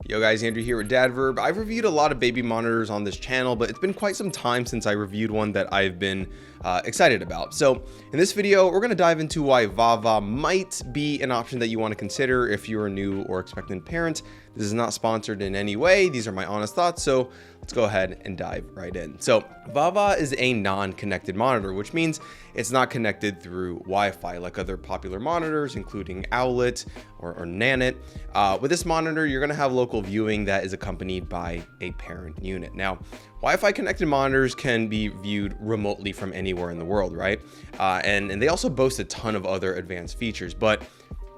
Yo guys, Andrew here with Dad Verb. I've reviewed a lot of baby monitors on this channel, but it's been quite some time since I reviewed one that I've been excited about. So in this video, we're going to dive into why Vava might be an option that you want to consider if you're a new or expectant parent. This is not sponsored in any way. These are my honest thoughts. So let's go ahead and dive right in. So Vava is a non-connected monitor, which means it's not connected through Wi-Fi like other popular monitors, including Owlet or Nanit. With this monitor, you're going to have local viewing that is accompanied by a parent unit. Now, Wi-Fi connected monitors can be viewed remotely from anywhere in the world, right? And they also boast a ton of other advanced features, but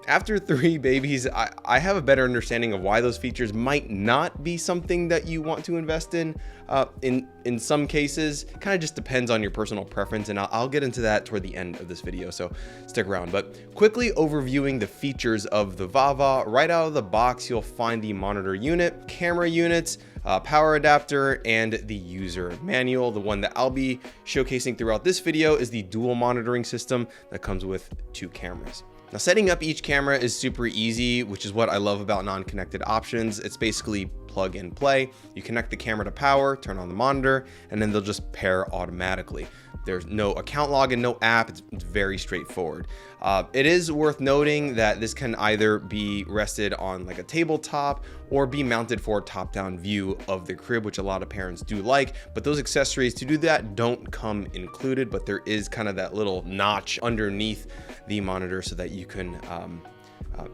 after 3 babies, I have a better understanding of why those features might not be something that you want to invest in. In some cases, it kind of just depends on your personal preference, and I'll get into that toward the end of this video, so stick around. But quickly overviewing the features of the Vava, right out of the box, you'll find the monitor unit, camera units, power adapter, and the user manual. The one that I'll be showcasing throughout this video is the dual monitoring system that comes with 2 cameras. Now, setting up each camera is super easy, which is what I love about non-connected options. It's basically plug and play. You connect the camera to power, turn on the monitor, and then they'll just pair automatically. There's no account login, no app. It's very straightforward. It is worth noting that this can either be rested on like a tabletop or be mounted for a top-down view of the crib, which a lot of parents do like, but those accessories to do that don't come included, but there is kind of that little notch underneath the monitor so that you can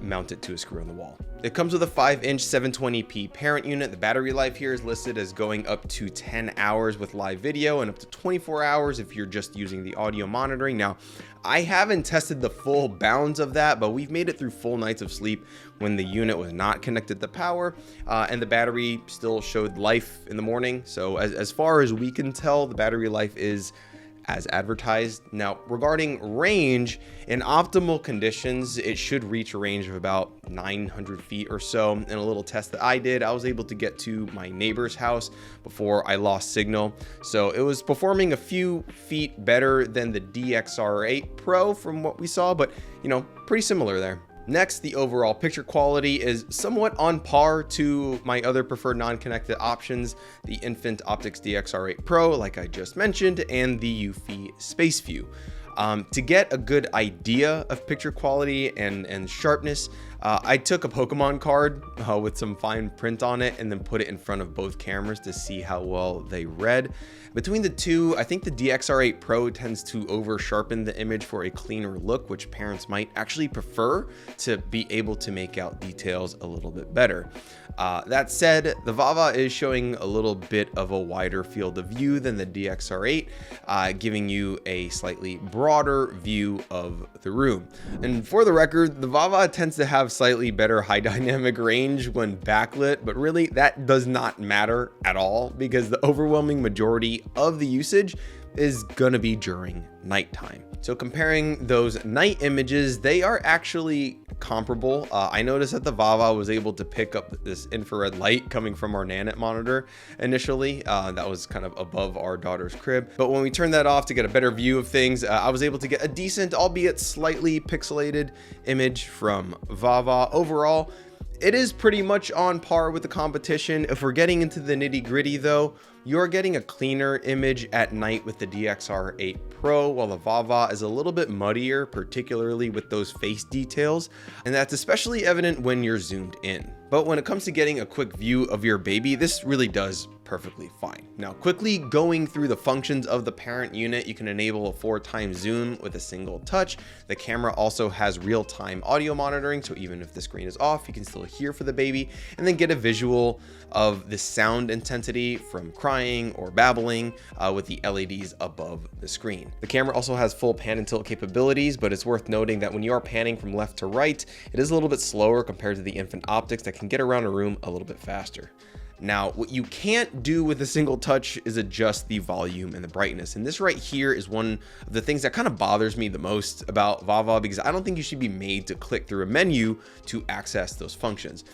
mount it to a screw on the wall. It comes with a 5-inch 720p parent unit. The battery life here is listed as going up to 10 hours with live video and up to 24 hours if you're just using the audio monitoring. Now, I haven't tested the full bounds of that, but we've made it through full nights of sleep when the unit was not connected to power, and the battery still showed life in the morning. So as far as we can tell, the battery life is as advertised. Now, regarding range, in optimal conditions, it should reach a range of about 900 feet or so. In a little test that I did, I was able to get to my neighbor's house before I lost signal. So it was performing a few feet better than the DXR8 Pro from what we saw, but pretty similar there. Next, the overall picture quality is somewhat on par to my other preferred non-connected options, the Infant Optics DXR8 Pro, like I just mentioned, and the Eufy Space View. To get a good idea of picture quality and sharpness, I took a Pokemon card with some fine print on it and then put it in front of both cameras to see how well they read. Between the two, I think the DXR8 Pro tends to over sharpen the image for a cleaner look, which parents might actually prefer to be able to make out details a little bit better. That said, the Vava is showing a little bit of a wider field of view than the DXR8, giving you a slightly broader view of the room. And for the record, the Vava tends to have slightly better high dynamic range when backlit, but really that does not matter at all because the overwhelming majority of the usage is gonna be during nighttime. So comparing those night images, they are actually comparable. I noticed that the Vava was able to pick up this infrared light coming from our Nanit monitor initially. That was kind of above our daughter's crib. But when we turned that off to get a better view of things, I was able to get a decent, albeit slightly pixelated image from Vava. Overall, it is pretty much on par with the competition. If we're getting into the nitty-gritty though, you're getting a cleaner image at night with the DXR8 Pro, while the Vava is a little bit muddier, particularly with those face details, and that's especially evident when you're zoomed in. But when it comes to getting a quick view of your baby, this really does perfectly fine. Now, quickly going through the functions of the parent unit, you can enable a 4x zoom with a single touch. The camera also has real-time audio monitoring, so even if the screen is off, you can still hear for the baby, and then get a visual of the sound intensity from crying or babbling with the LEDs above the screen. The camera also has full pan and tilt capabilities, but it's worth noting that when you are panning from left to right, it is a little bit slower compared to the Infant Optics that can get around a room a little bit faster. Now, what you can't do with a single touch is adjust the volume and the brightness. And this right here is one of the things that kind of bothers me the most about Vava, because I don't think you should be made to click through a menu to access those functions.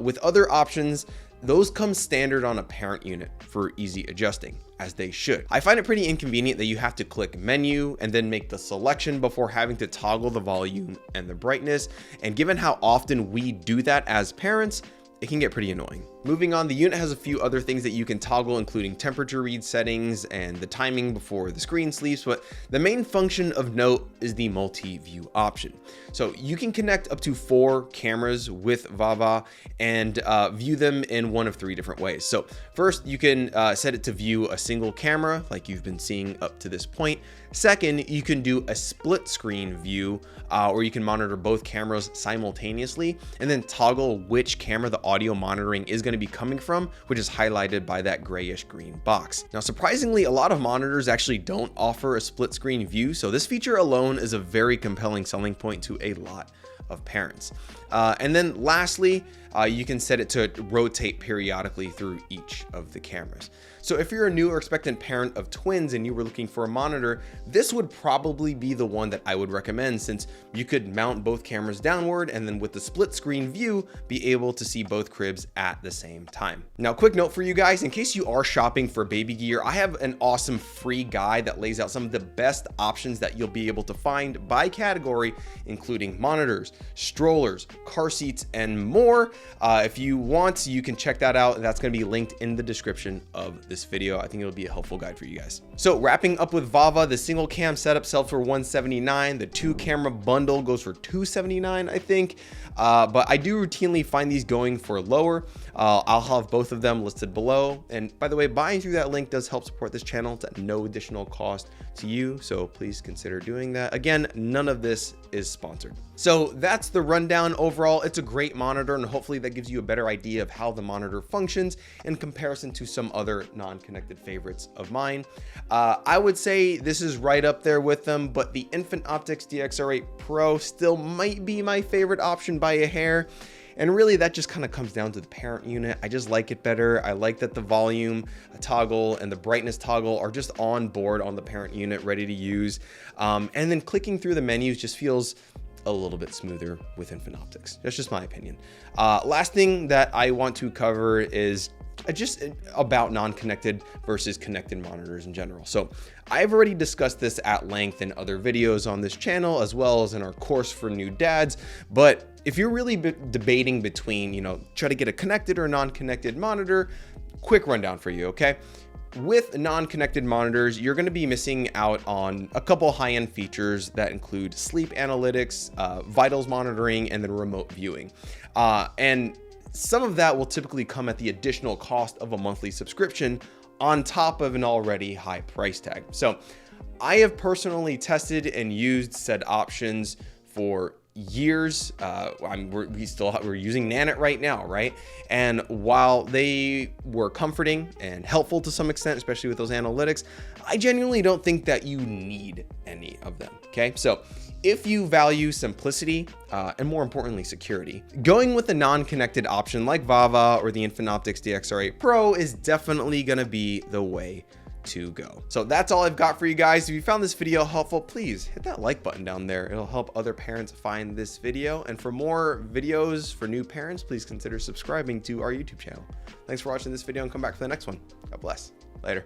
With other options, those come standard on a parent unit for easy adjusting, as they should. I find it pretty inconvenient that you have to click menu and then make the selection before having to toggle the volume and the brightness. And given how often we do that as parents, it can get pretty annoying. Moving on, the unit has a few other things that you can toggle, including temperature read settings and the timing before the screen sleeps, but the main function of note is the multi-view option. So you can connect up to 4 cameras with Vava and view them in one of 3 different ways. So first, you can set it to view a single camera like you've been seeing up to this point. Second, you can do a split screen view where you can monitor both cameras simultaneously and then toggle which camera the audio monitoring is going to be coming from, which is highlighted by that grayish green box. Now, surprisingly, a lot of monitors actually don't offer a split screen view, so this feature alone is a very compelling selling point to a lot of parents. And then lastly, you can set it to rotate periodically through each of the cameras. So if you're a new or expectant parent of twins and you were looking for a monitor, this would probably be the one that I would recommend, since you could mount both cameras downward and then with the split screen view, be able to see both cribs at the same time. Now, quick note for you guys, in case you are shopping for baby gear, I have an awesome free guide that lays out some of the best options that you'll be able to find by category, including monitors, strollers, car seats, and more. If you want, you can check that out. That's going to be linked in the description of this video. I think it'll be a helpful guide for you guys. So wrapping up with Vava, the single cam setup sells for $179. The 2 camera bundle goes for $279, I think. But I do routinely find these going for lower. I'll have both of them listed below. And by the way, buying through that link does help support this channel at no additional cost to you. So please consider doing that. Again, none of this is sponsored. So that's the rundown. Overall, it's a great monitor, and hopefully that gives you a better idea of how the monitor functions in comparison to some other non-connected favorites of mine. I would say this is right up there with them, but the Infant Optics DXR8 Pro still might be my favorite option by a hair. And really, that just kind of comes down to the parent unit. I just like it better. I like that the volume toggle and the brightness toggle are just on board on the parent unit, ready to use. And then clicking through the menus just feels a little bit smoother with Infant Optics. That's just my opinion. Last thing that I want to cover is just about non-connected versus connected monitors in general. So I've already discussed this at length in other videos on this channel, as well as in our course for new dads. But if you're really debating between, try to get a connected or non-connected monitor, quick rundown for you, okay? With non-connected monitors, you're going to be missing out on a couple high-end features that include sleep analytics, vitals monitoring, and then remote viewing. And some of that will typically come at the additional cost of a monthly subscription on top of an already high price tag. So I have personally tested and used said options for years. We're using Nanit right now, right? And while they were comforting and helpful to some extent, especially with those analytics, I genuinely don't think that you need any of them. Okay, so if you value simplicity and more importantly security, going with a non-connected option like Vava or the Infant Optics DXR8 Pro is definitely going to be the way to go. So that's all I've got for you guys. If you found this video helpful, please hit that like button down there. It'll help other parents find this video. And for more videos for new parents, please consider subscribing to our YouTube channel. Thanks for watching this video and come back for the next one. God bless. Later.